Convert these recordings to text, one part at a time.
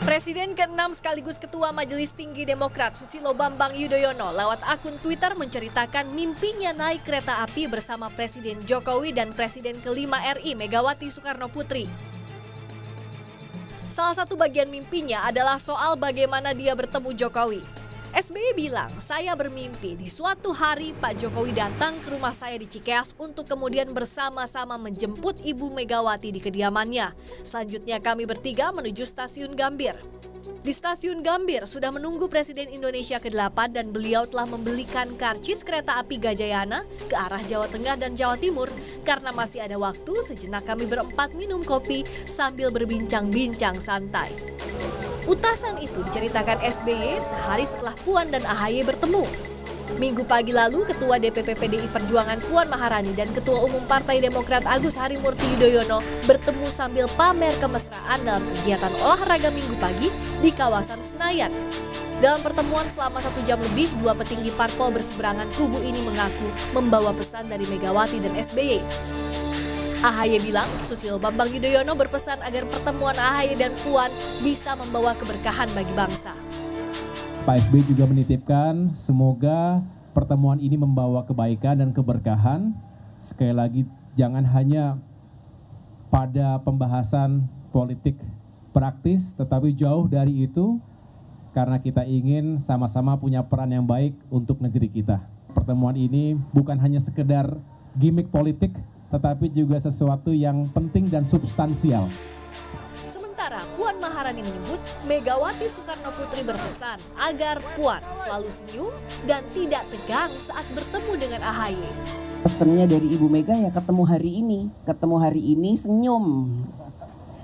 Presiden ke-6 sekaligus Ketua Majelis Tinggi Demokrat Susilo Bambang Yudhoyono lewat akun Twitter menceritakan mimpinya naik kereta api bersama Presiden Jokowi dan Presiden ke-5 RI Megawati Soekarno Putri. Salah satu bagian mimpinya adalah soal bagaimana dia bertemu Jokowi. SBY bilang, saya bermimpi di suatu hari Pak Jokowi datang ke rumah saya di Cikeas untuk kemudian bersama-sama menjemput Ibu Megawati di kediamannya. Selanjutnya kami bertiga menuju stasiun Gambir. Di stasiun Gambir sudah menunggu Presiden Indonesia ke-8 dan beliau telah membelikan karcis kereta api Gajayana ke arah Jawa Tengah dan Jawa Timur. Karena masih ada waktu, sejenak kami berempat minum kopi sambil berbincang-bincang santai. Utasan itu diceritakan SBY sehari setelah Puan dan AHY bertemu. Minggu pagi lalu, Ketua DPP PDI Perjuangan Puan Maharani dan Ketua Umum Partai Demokrat Agus Harimurti Yudhoyono bertemu sambil pamer kemesraan dalam kegiatan olahraga Minggu pagi di kawasan Senayan. Dalam pertemuan selama 1 jam lebih, dua petinggi parpol berseberangan kubu ini mengaku membawa pesan dari Megawati dan SBY. AHY bilang, Susilo Bambang Yudhoyono berpesan agar pertemuan AHY dan Puan bisa membawa keberkahan bagi bangsa. Pak SBY juga menitipkan semoga pertemuan ini membawa kebaikan dan keberkahan. Sekali lagi, jangan hanya pada pembahasan politik praktis, tetapi jauh dari itu karena kita ingin sama-sama punya peran yang baik untuk negeri kita. Pertemuan ini bukan hanya sekedar gimmick politik, tetapi juga sesuatu yang penting dan substansial. Sementara Puan Maharani menyebut Megawati Soekarno Putri berpesan agar Puan selalu senyum dan tidak tegang saat bertemu dengan AHY. Pesannya dari Ibu Mega ya ketemu hari ini senyum.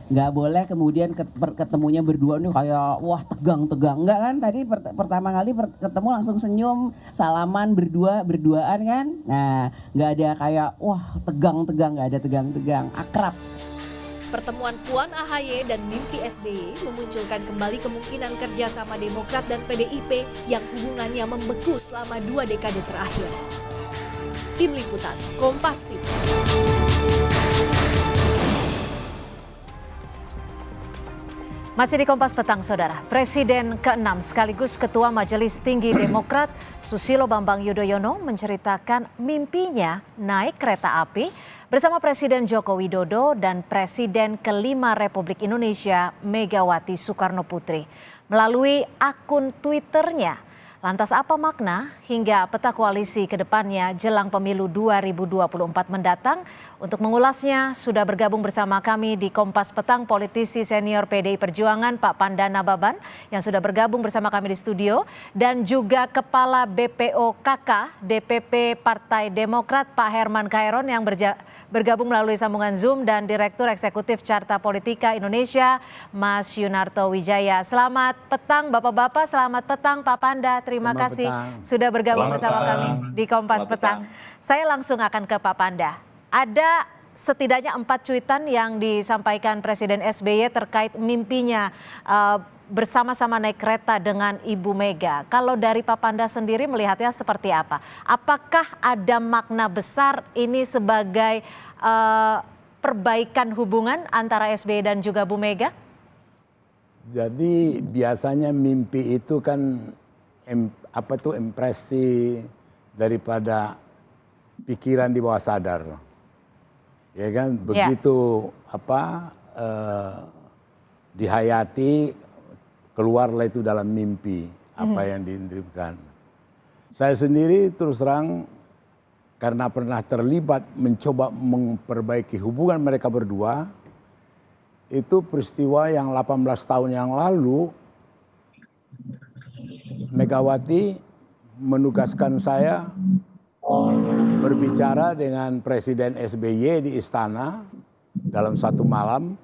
Nggak boleh kemudian ketemunya berdua nih kayak wah tegang-tegang. Enggak kan, tadi pertama kali ketemu langsung senyum, salaman berduaan kan. Nah nggak ada kayak wah tegang-tegang, nggak ada tegang-tegang, akrab. Pertemuan Puan AHY dan mimpi SBY memunculkan kembali kemungkinan kerjasama Demokrat dan PDIP yang hubungannya membeku selama 2 dekade terakhir. Tim Liputan, Kompas TV. Masih di Kompas Petang, Saudara. Presiden ke-6 sekaligus Ketua Majelis Tinggi Demokrat Susilo Bambang Yudhoyono menceritakan mimpinya naik kereta api bersama Presiden Joko Widodo dan Presiden ke-5 Republik Indonesia Megawati Soekarno Putri melalui akun Twitternya. Lantas apa makna hingga peta koalisi ke depannya jelang pemilu 2024 mendatang? Untuk mengulasnya sudah bergabung bersama kami di Kompas Petang politisi senior PDI Perjuangan Pak Pandana Baban yang sudah bergabung bersama kami di studio, dan juga Kepala BPOKK DPP Partai Demokrat Pak Herman Khairon yang bergabung melalui sambungan Zoom, dan Direktur Eksekutif Carta Politika Indonesia Mas Yunarto Wijaya. Selamat petang Bapak-Bapak, selamat petang Pak Panda. Terima kasih sudah bergabung bersama kami di Kompas Petang. Saya langsung akan ke Pak Panda. Ada setidaknya 4 cuitan yang disampaikan Presiden SBY terkait mimpinya bersama-sama naik kereta dengan Ibu Mega. Kalau dari Pak Panda sendiri melihatnya seperti apa? Apakah ada makna besar ini sebagai perbaikan hubungan antara SBY dan juga Bu Mega? Jadi biasanya mimpi itu kan impresi daripada pikiran di bawah sadar. Ya kan, begitu dihayati, keluarlah itu dalam mimpi apa yang diintimkan. Saya sendiri terus terang karena pernah terlibat mencoba memperbaiki hubungan mereka berdua, itu peristiwa yang 18 tahun yang lalu Megawati menugaskan saya berbicara dengan Presiden SBY di istana dalam satu malam,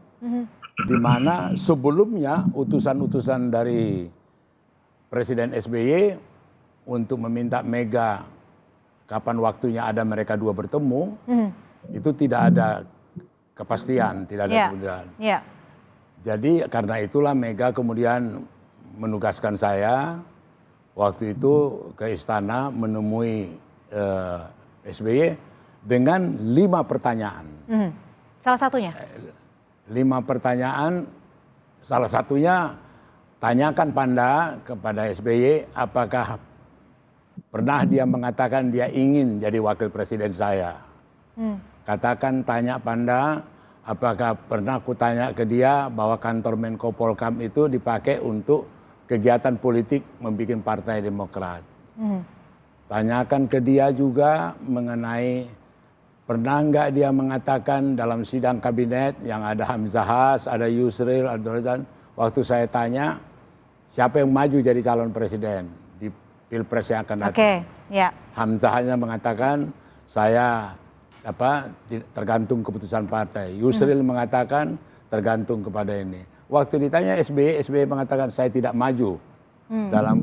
di mana sebelumnya utusan-utusan dari Presiden SBY untuk meminta Mega kapan waktunya ada mereka dua bertemu, itu tidak ada kepastian, tidak ada kemudian. Jadi karena itulah Mega kemudian menugaskan saya waktu itu ke istana menemui SBY dengan 5 pertanyaan. Salah satunya? 5 pertanyaan, salah satunya tanyakan Panda kepada SBY apakah pernah dia mengatakan dia ingin jadi wakil presiden saya. Katakan, tanya Panda apakah pernah aku tanya ke dia bahwa kantor Menko Polkam itu dipakai untuk kegiatan politik membuat Partai Demokrat. Tanyakan ke dia juga mengenai pernah nggak dia mengatakan dalam sidang kabinet yang ada Hamzahas, ada Yusril, ada waktu saya tanya siapa yang maju jadi calon presiden di Pilpres yang akan datang. Ya. Hamzah hanya mengatakan saya tergantung keputusan partai. Yusril mengatakan tergantung kepada ini. Waktu ditanya SBY mengatakan saya tidak maju dalam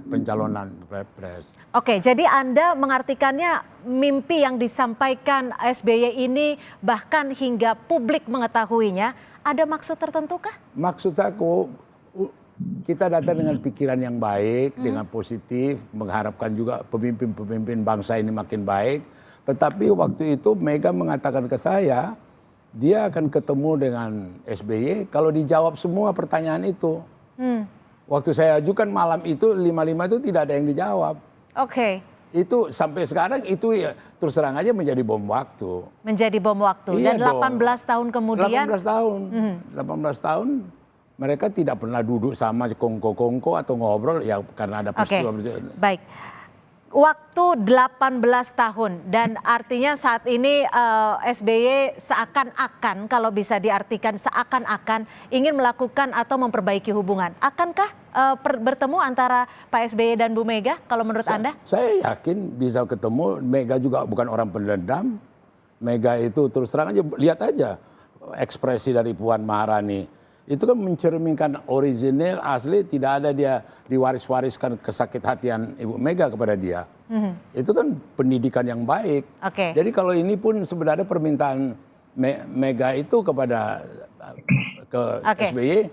pencalonan Pilpres. Oke, jadi Anda mengartikannya mimpi yang disampaikan SBY ini bahkan hingga publik mengetahuinya ada maksud tertentu kah? Maksud aku kita datang dengan pikiran yang baik, dengan positif, mengharapkan juga pemimpin-pemimpin bangsa ini makin baik. Tetapi waktu itu Mega mengatakan ke saya, dia akan ketemu dengan SBY kalau dijawab semua pertanyaan itu. Waktu saya ajukan malam itu, 5-5 itu tidak ada yang dijawab. Oke. Itu sampai sekarang itu ya terus terang aja menjadi bom waktu. Menjadi bom waktu. Iya Dan 18 tahun kemudian. 18 tahun. 18 tahun. Mereka tidak pernah duduk sama kongko-kongko atau ngobrol ya karena ada peristiwa. Baik. Waktu 18 tahun dan artinya saat ini SBY seakan-akan kalau bisa diartikan seakan-akan ingin melakukan atau memperbaiki hubungan. Akankah bertemu antara Pak SBY dan Bu Mega kalau menurut Anda? Saya yakin bisa ketemu. Mega juga bukan orang pendendam. Mega itu terus terang aja, lihat aja ekspresi dari Puan Maharani. Itu kan mencerminkan orisinil asli, tidak ada dia diwaris-wariskan kesakit hatian Ibu Mega kepada dia. Itu kan pendidikan yang baik. Jadi kalau ini pun sebenarnya permintaan Mega itu kepada SBY,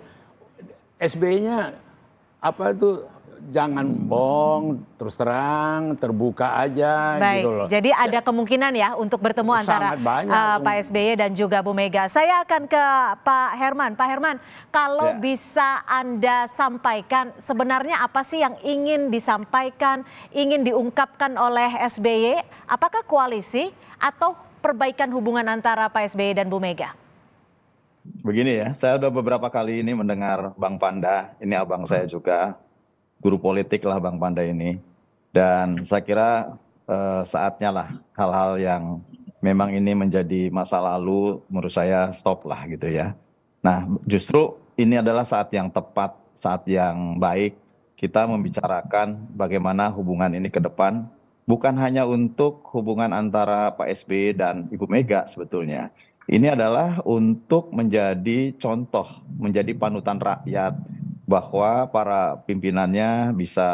SBY-nya apa itu jangan bohong, terus terang, terbuka aja. Baik, gitu loh. Jadi ada kemungkinan ya untuk bertemu antara Pak SBY dan juga Bu Mega. Saya akan ke Pak Herman. Pak Herman, kalau bisa Anda sampaikan sebenarnya apa sih yang ingin disampaikan, ingin diungkapkan oleh SBY? Apakah koalisi atau perbaikan hubungan antara Pak SBY dan Bu Mega? Begini ya, saya udah beberapa kali ini mendengar Bang Panda, ini abang saya juga. Guru politik lah Bang Panda ini, dan saya kira saatnya lah hal-hal yang memang ini menjadi masa lalu menurut saya stop lah gitu ya. Nah justru ini adalah saat yang tepat, saat yang baik kita membicarakan bagaimana hubungan ini ke depan, bukan hanya untuk hubungan antara Pak SBY dan Ibu Mega sebetulnya. Ini adalah untuk menjadi contoh, menjadi panutan rakyat, bahwa para pimpinannya bisa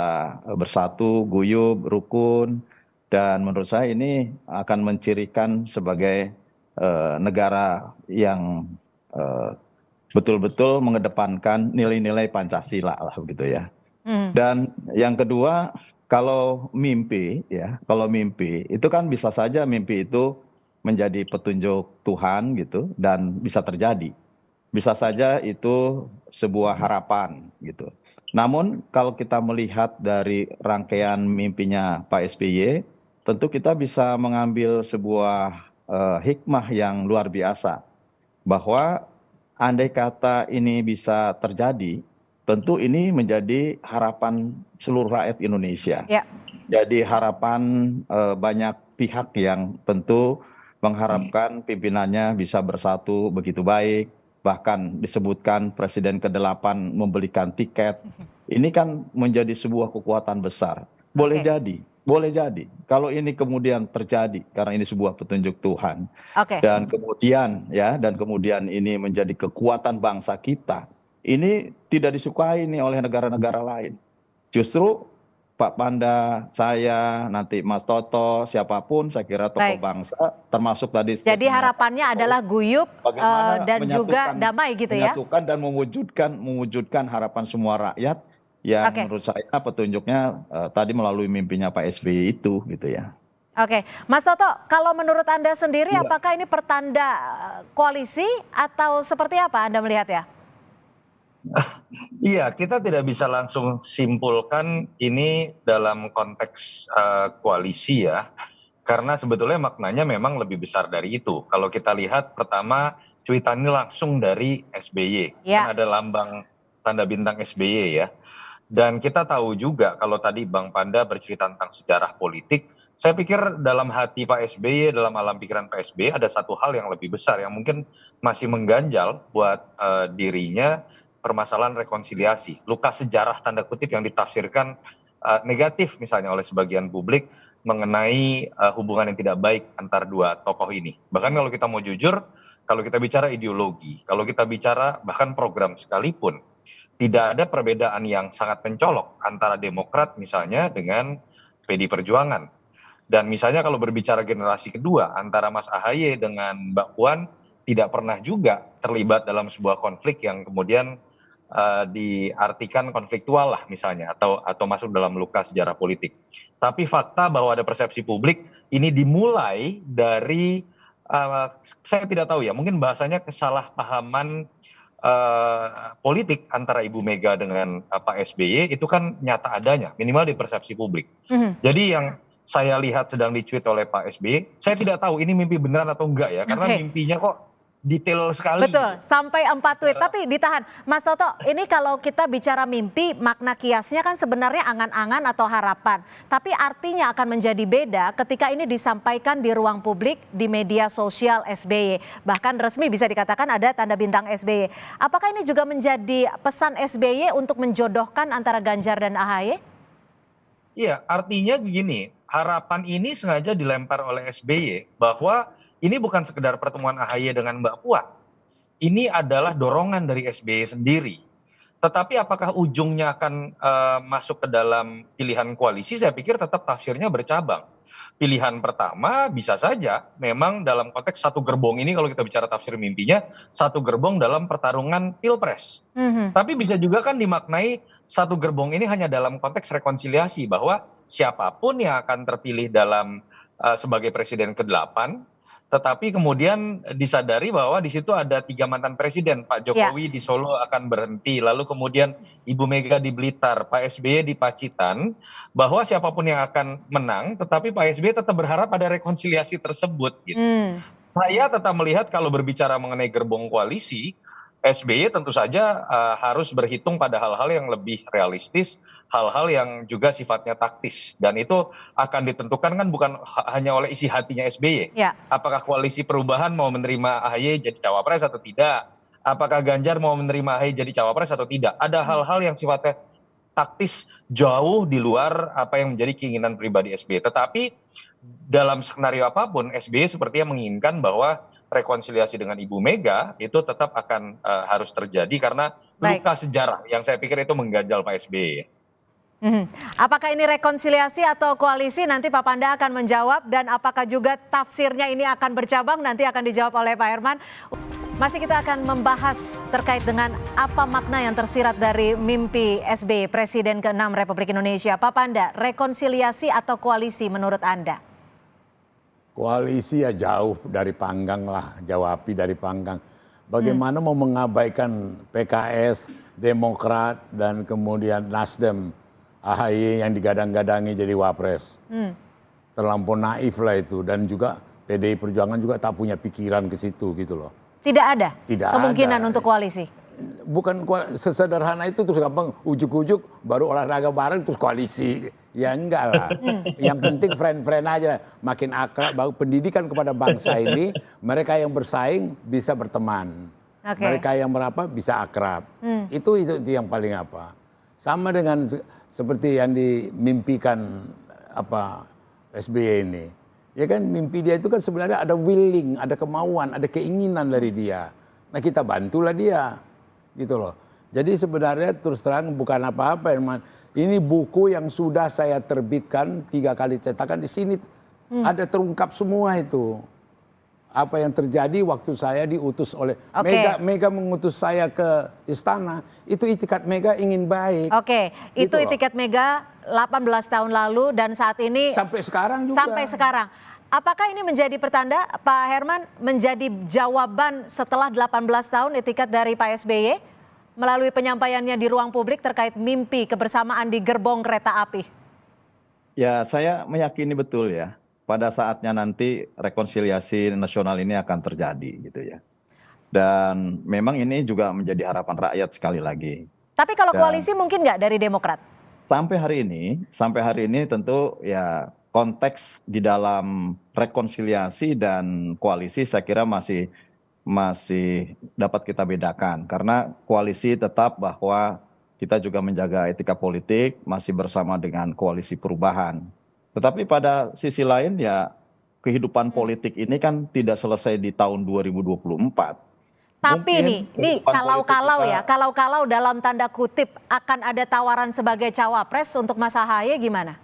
bersatu, guyub, rukun, dan menurut saya ini akan mencirikan sebagai negara yang betul-betul mengedepankan nilai-nilai Pancasila lah begitu ya. Dan yang kedua, kalau mimpi itu kan bisa saja mimpi itu menjadi petunjuk Tuhan gitu dan bisa terjadi. Bisa saja itu sebuah harapan gitu. Namun kalau kita melihat dari rangkaian mimpinya Pak SBY, tentu kita bisa mengambil sebuah hikmah yang luar biasa. Bahwa andai kata ini bisa terjadi, tentu ini menjadi harapan seluruh rakyat Indonesia. Jadi harapan banyak pihak yang tentu mengharapkan pimpinannya bisa bersatu begitu baik. Bahkan disebutkan Presiden ke-8 membelikan tiket. Ini kan menjadi sebuah kekuatan besar. Boleh jadi. Kalau ini kemudian terjadi karena ini sebuah petunjuk Tuhan. Dan kemudian ini menjadi kekuatan bangsa kita. Ini tidak disukai nih oleh negara-negara lain. Justru Pak Panda, saya, nanti Mas Toto, siapapun saya kira tokoh bangsa, termasuk tadi. Jadi harapannya adalah guyub dan juga damai gitu ya? Menyatukan dan mewujudkan harapan semua rakyat yang menurut saya petunjuknya tadi melalui mimpinya Pak SBY itu gitu ya. Mas Toto, kalau menurut Anda sendiri apakah ini pertanda koalisi atau seperti apa Anda melihat ya? Iya, kita tidak bisa langsung simpulkan ini dalam konteks koalisi ya, karena sebetulnya maknanya memang lebih besar dari itu. Kalau kita lihat pertama cuitan ini langsung dari SBY, Ya. kan ada lambang tanda bintang SBY ya. Dan kita tahu juga kalau tadi Bang Panda bercerita tentang sejarah politik, saya pikir dalam hati Pak SBY, dalam alam pikiran Pak SBY ada satu hal yang lebih besar yang mungkin masih mengganjal buat dirinya, permasalahan rekonsiliasi, luka sejarah tanda kutip yang ditafsirkan negatif misalnya oleh sebagian publik mengenai hubungan yang tidak baik antar dua tokoh ini. Bahkan kalau kita mau jujur, kalau kita bicara ideologi, kalau kita bicara bahkan program sekalipun, tidak ada perbedaan yang sangat mencolok antara Demokrat misalnya dengan PD Perjuangan. Dan misalnya kalau berbicara generasi kedua antara Mas AHY dengan Mbak Puan tidak pernah juga terlibat dalam sebuah konflik yang kemudian diartikan konfliktual lah misalnya atau masuk dalam luka sejarah politik. Tapi fakta bahwa ada persepsi publik ini dimulai dari saya tidak tahu ya, mungkin bahasanya kesalahpahaman politik antara Ibu Mega dengan Pak SBY itu kan nyata adanya, minimal di persepsi publik. Jadi yang saya lihat sedang dicuit oleh Pak SBY, saya tidak tahu ini mimpi beneran atau enggak ya, karena mimpinya kok detail sekali. Betul, sampai 4 tweet. Tapi ditahan, Mas Toto, ini kalau kita bicara mimpi, makna kiasnya kan sebenarnya angan-angan atau harapan. Tapi artinya akan menjadi beda ketika ini disampaikan di ruang publik, di media sosial SBY. Bahkan resmi bisa dikatakan ada tanda bintang SBY. Apakah ini juga menjadi pesan SBY untuk menjodohkan antara Ganjar dan AHY? Iya, artinya begini, harapan ini sengaja dilempar oleh SBY bahwa ini bukan sekedar pertemuan AHY dengan Mbak Puan. Ini adalah dorongan dari SBY sendiri. Tetapi apakah ujungnya akan masuk ke dalam pilihan koalisi, saya pikir tetap tafsirnya bercabang. Pilihan pertama bisa saja memang dalam konteks satu gerbong ini, kalau kita bicara tafsir mimpinya, satu gerbong dalam pertarungan pilpres. Tapi bisa juga kan dimaknai satu gerbong ini hanya dalam konteks rekonsiliasi, bahwa siapapun yang akan terpilih dalam sebagai presiden ke-8, tetapi kemudian disadari bahwa di situ ada 3 mantan presiden. Pak Jokowi di Solo akan berhenti, lalu kemudian Ibu Mega di Blitar, Pak SBY di Pacitan, bahwa siapapun yang akan menang, tetapi Pak SBY tetap berharap ada rekonsiliasi tersebut. Gitu. Saya tetap melihat kalau berbicara mengenai gerbong koalisi, SBY tentu saja harus berhitung pada hal-hal yang lebih realistis, hal-hal yang juga sifatnya taktis, dan itu akan ditentukan kan bukan hanya oleh isi hatinya SBY. Apakah koalisi perubahan mau menerima AHY jadi cawapres atau tidak? Apakah Ganjar mau menerima AHY jadi cawapres atau tidak? Ada hal-hal yang sifatnya taktis jauh di luar apa yang menjadi keinginan pribadi SBY. Tetapi dalam skenario apapun, SBY sepertinya menginginkan bahwa rekonsiliasi dengan Ibu Mega itu tetap akan harus terjadi karena luka sejarah yang saya pikir itu mengganjal Pak SBY. Apakah ini rekonsiliasi atau koalisi, nanti Pak Panda akan menjawab, dan apakah juga tafsirnya ini akan bercabang, nanti akan dijawab oleh Pak Herman. Masih kita akan membahas terkait dengan apa makna yang tersirat dari mimpi SBY, Presiden ke-6 Republik Indonesia. Pak Panda, rekonsiliasi atau koalisi menurut Anda? Koalisi ya jauh dari panggang lah, jauh api dari panggang. Bagaimana mau mengabaikan PKS, Demokrat, dan kemudian Nasdem, AHY yang digadang-gadangi jadi wapres. Terlampau naif lah itu, dan juga PDI Perjuangan juga tak punya pikiran ke situ gitu loh. Tidak ada kemungkinan ada untuk koalisi? Bukan sesederhana itu, terus gampang ujuk-ujuk baru olahraga bareng terus koalisi. Ya enggak lah. Yang penting friend-friend aja, makin akrab, baru pendidikan kepada bangsa ini, mereka yang bersaing bisa berteman. Mereka yang bisa akrab. Itu yang paling apa. Sama dengan seperti yang dimimpikan SBY ini. Ya kan, mimpi dia itu kan sebenarnya ada willing, ada kemauan, ada keinginan dari dia. Nah, kita bantulah dia. Gitu loh. Jadi sebenarnya terus terang bukan apa-apa, Herman. Ini buku yang sudah saya terbitkan 3 kali cetakan, di sini ada terungkap semua itu. Apa yang terjadi waktu saya diutus oleh Mega mengutus saya ke istana, itu itikat Mega ingin baik. Itu gitu itikat Mega 18 tahun lalu dan saat ini sampai sekarang juga. Sampai sekarang. Apakah ini menjadi pertanda, Pak Herman, menjadi jawaban setelah 18 tahun itikat dari Pak SBY? melalui penyampaiannya di ruang publik terkait mimpi kebersamaan di gerbong kereta api? Ya, saya meyakini betul ya, pada saatnya nanti rekonsiliasi nasional ini akan terjadi gitu ya. Dan memang ini juga menjadi harapan rakyat sekali lagi. Tapi kalau Dan koalisi mungkin nggak dari Demokrat? sampai hari ini tentu ya konteks di dalam rekonsiliasi dan koalisi saya kira masih dapat kita bedakan. Karena koalisi tetap bahwa kita juga menjaga etika politik, masih bersama dengan koalisi perubahan. Tetapi pada sisi lain ya kehidupan politik ini kan tidak selesai di tahun 2024. Tapi Mungkin nih kehidupan kalau-kalau politik ya, kalau-kalau dalam tanda kutip akan ada tawaran sebagai cawapres untuk Mas Ahaye gimana?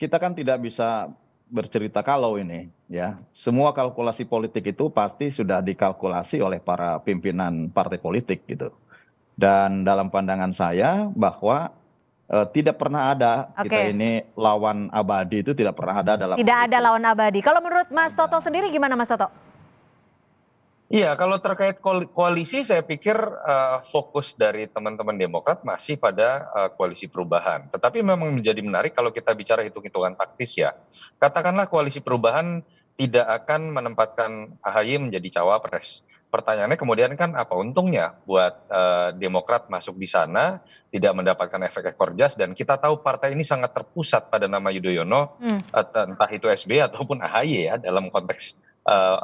kita kan tidak bisa bercerita kalau ini ya. Semua kalkulasi politik itu pasti sudah dikalkulasi oleh para pimpinan partai politik gitu. Dan dalam pandangan saya bahwa tidak pernah ada kita Oke. ini lawan abadi, itu tidak pernah ada dalam Tidak ada politik. lawan abadi. Kalau menurut Mas Toto sendiri gimana Mas Toto? Iya, kalau terkait koalisi, saya pikir fokus dari teman-teman Demokrat masih pada koalisi perubahan. Tetapi memang menjadi menarik kalau kita bicara hitung-hitungan taktis ya. Katakanlah koalisi perubahan tidak akan menempatkan AHY menjadi cawapres. Pertanyaannya kemudian kan apa untungnya buat Demokrat masuk di sana, tidak mendapatkan efek ekor jas, dan kita tahu partai ini sangat terpusat pada nama Yudhoyono, entah itu SBY ataupun AHY ya dalam konteks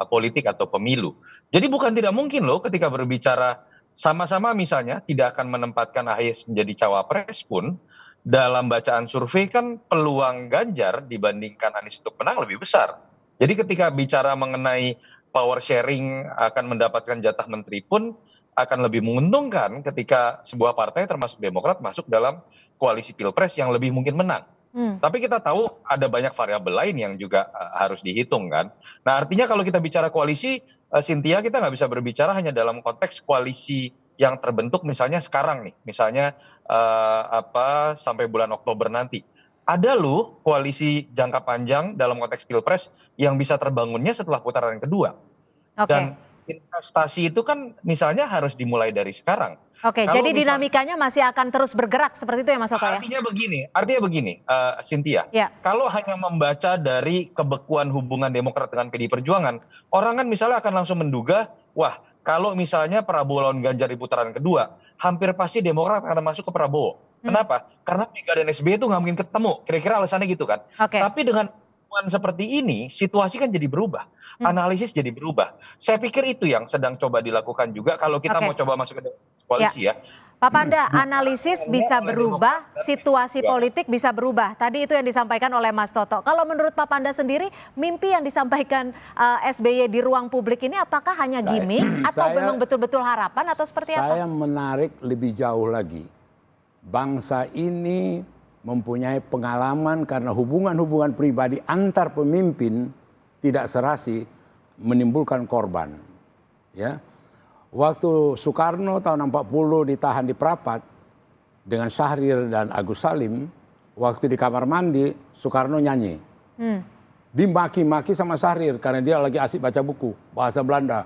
politik atau pemilu. Jadi bukan tidak mungkin loh ketika berbicara sama-sama misalnya tidak akan menempatkan AHY menjadi cawapres pun, dalam bacaan survei kan peluang Ganjar dibandingkan Anies untuk menang lebih besar. Jadi ketika bicara mengenai power sharing akan mendapatkan jatah menteri pun akan lebih menguntungkan ketika sebuah partai termasuk Demokrat masuk dalam koalisi pilpres yang lebih mungkin menang. Tapi kita tahu ada banyak variabel lain yang juga harus dihitung kan. Nah artinya kalau kita bicara koalisi, Cynthia, kita nggak bisa berbicara hanya dalam konteks koalisi yang terbentuk misalnya sekarang nih, misalnya sampai bulan Oktober nanti. Ada loh koalisi jangka panjang dalam konteks pilpres yang bisa terbangunnya setelah putaran kedua. Oke. Dan investasi itu kan misalnya harus dimulai dari sekarang. Oke, Kalau jadi misal- dinamikanya masih akan terus bergerak seperti itu ya Mas Toto ya? Artinya begini, Cynthia. Ya. Kalau hanya membaca dari kebekuan hubungan Demokrat dengan PDI Perjuangan, orang kan misalnya akan langsung menduga, wah kalau misalnya Prabowo lawan Ganjar di putaran kedua, hampir pasti Demokrat akan masuk ke Prabowo. Kenapa? Karena Mega dan SBY itu nggak mungkin ketemu. Kira-kira alasannya gitu kan. Oke. Tapi dengan hubungan seperti ini, situasi kan jadi berubah. Analisis jadi berubah. Saya pikir itu yang sedang coba dilakukan juga kalau kita Oke. mau coba masuk ke koalisi ya. Pak Panda, analisis bisa berubah, situasi politik bisa berubah. Tadi itu yang disampaikan oleh Mas Toto. Kalau menurut Pak Panda sendiri, mimpi yang disampaikan SBY di ruang publik ini apakah hanya gimmick atau memang betul-betul harapan atau seperti apa? Saya menarik lebih jauh lagi. Bangsa ini mempunyai pengalaman karena hubungan-hubungan pribadi antar pemimpin tidak serasi menimbulkan korban. Ya. Waktu Soekarno tahun 40 ditahan di Prapat dengan Syahrir dan Agus Salim, waktu di kamar mandi Soekarno nyanyi. Dimaki-maki sama Syahrir karena dia lagi asik baca buku bahasa Belanda.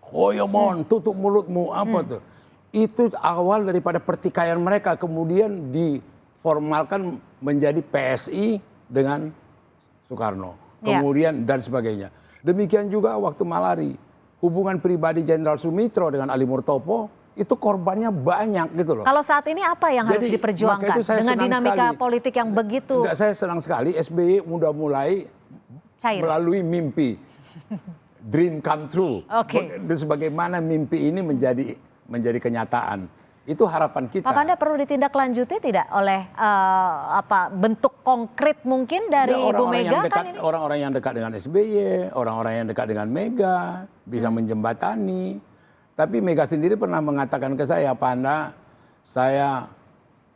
Hoyomon, tutup mulutmu, apa tuh? Itu awal daripada pertikaian mereka, kemudian diformalkan menjadi PSI dengan Soekarno. Kemudian dan sebagainya. Demikian juga waktu Malari. Hubungan pribadi Jenderal Sumitro dengan Ali Murtopo itu korbannya banyak gitu loh. Kalau saat ini apa yang harus Jadi, diperjuangkan maka itu saya dengan senang dinamika sekali. politik yang begitu Enggak, saya senang sekali SBY udah mulai cair? melalui mimpi. Dream come true. Oke. Dan sebagaimana mimpi ini menjadi kenyataan. Itu harapan kita. Pak Panda perlu ditindaklanjuti tidak oleh bentuk konkret mungkin dari Ya, Ibu Mega kan ini? orang-orang yang dekat dengan SBY, orang-orang yang dekat dengan Mega bisa menjembatani. Tapi Mega sendiri pernah mengatakan ke saya, Panda, saya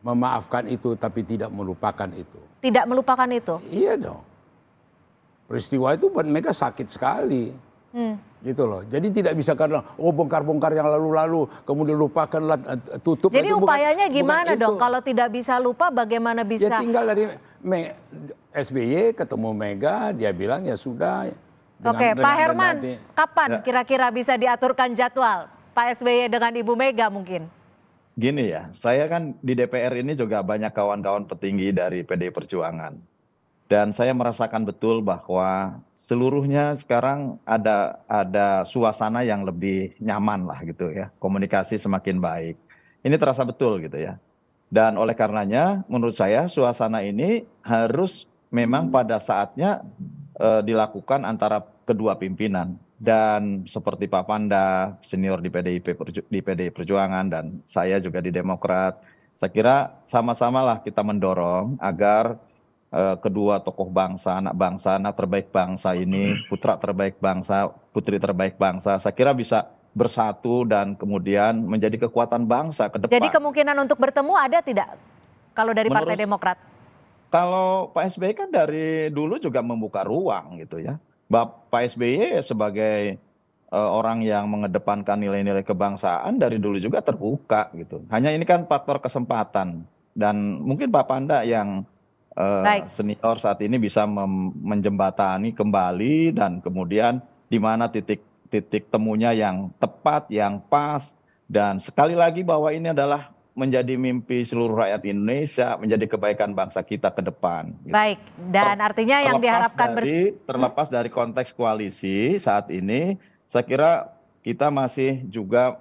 memaafkan itu tapi tidak melupakan itu. Tidak melupakan itu? Iya dong. Peristiwa itu buat Mega sakit sekali. Gitu loh. Jadi tidak bisa karena bongkar-bongkar yang lalu-lalu kemudian lupakanlah, tutup. Jadi itu upayanya bukan gimana itu. dong? Kalau tidak bisa lupa bagaimana Ya bisa? tinggal dari SBY ketemu Mega, dia bilang ya sudah. Oke, Pak Herman, kapan kira-kira bisa diaturkan jadwal? Pak SBY dengan Ibu Mega mungkin? Gini ya, saya kan di DPR ini juga banyak kawan-kawan petinggi dari PDI Perjuangan. Dan saya merasakan betul bahwa seluruhnya sekarang ada suasana yang lebih nyaman lah gitu ya. Komunikasi semakin baik. Ini terasa betul gitu ya. Dan oleh karenanya menurut saya suasana ini harus memang pada saatnya dilakukan antara kedua pimpinan. Dan seperti Pak Panda, senior di PDI Perjuangan, dan saya juga di Demokrat, saya kira sama-samalah kita mendorong agar kedua tokoh bangsa, anak terbaik bangsa ini, putra terbaik bangsa, putri terbaik bangsa, saya kira bisa bersatu dan kemudian menjadi kekuatan bangsa ke depan. Jadi kemungkinan untuk bertemu ada tidak kalau dari Partai Demokrat? Kalau Pak SBY kan dari dulu juga membuka ruang gitu ya. Pak SBY sebagai orang yang mengedepankan nilai-nilai kebangsaan dari dulu juga terbuka gitu. Hanya ini kan faktor kesempatan, dan mungkin Pak Panda yang senior saat ini bisa menjembatani kembali dan kemudian di mana titik temunya yang tepat, yang pas, dan sekali lagi bahwa ini adalah menjadi mimpi seluruh rakyat Indonesia, menjadi kebaikan bangsa kita ke depan. Gitu. Baik, dan artinya yang diharapkan terlepas dari konteks koalisi saat ini, saya kira kita masih juga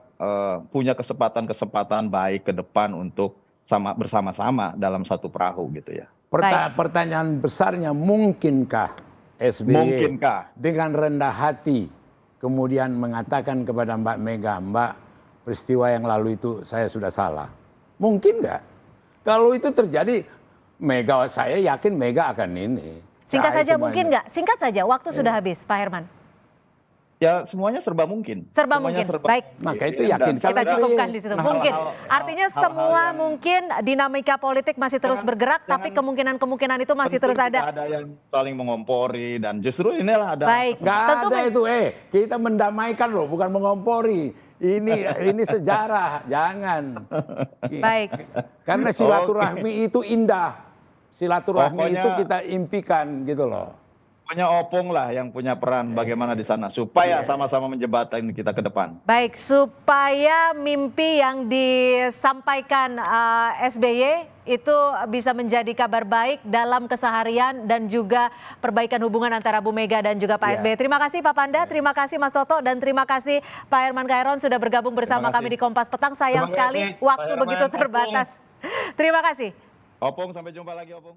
punya kesempatan baik ke depan untuk bersama-sama dalam satu perahu gitu ya. Pertanyaan besarnya, mungkinkah SBY dengan rendah hati kemudian mengatakan kepada Mbak Mega, Mbak, peristiwa yang lalu itu saya sudah salah? Mungkin nggak? Kalau itu terjadi, saya yakin Mega akan ini. Singkat saja mungkin nggak? Singkat saja, waktu sudah habis, Pak Herman. Ya semuanya serba mungkin. Serba mungkin. Baik. Maka itu yakin. Kita cukupkan di situ. Mungkin. Artinya semua mungkin dinamika politik masih terus bergerak, tapi kemungkinan-kemungkinan itu masih terus ada. Tidak ada yang saling mengompori, dan justru inilah ada. Baik. Nggak ada itu. Kita mendamaikan loh, bukan mengompori. Ini sejarah, jangan. Baik. Karena silaturahmi itu indah. Silaturahmi itu kita impikan gitu loh. Pokoknya opung lah yang punya peran bagaimana di sana supaya sama-sama menjembatani kita ke depan. Baik, supaya mimpi yang disampaikan SBY itu bisa menjadi kabar baik dalam keseharian dan juga perbaikan hubungan antara Bu Mega dan juga Pak SBY. Terima kasih Pak Panda, terima kasih Mas Toto, dan terima kasih Pak Herman Khaeron sudah bergabung bersama kami di Kompas Petang. Sayang sekali waktu begitu terbatas. Terima kasih. Opung, sampai jumpa lagi Opung.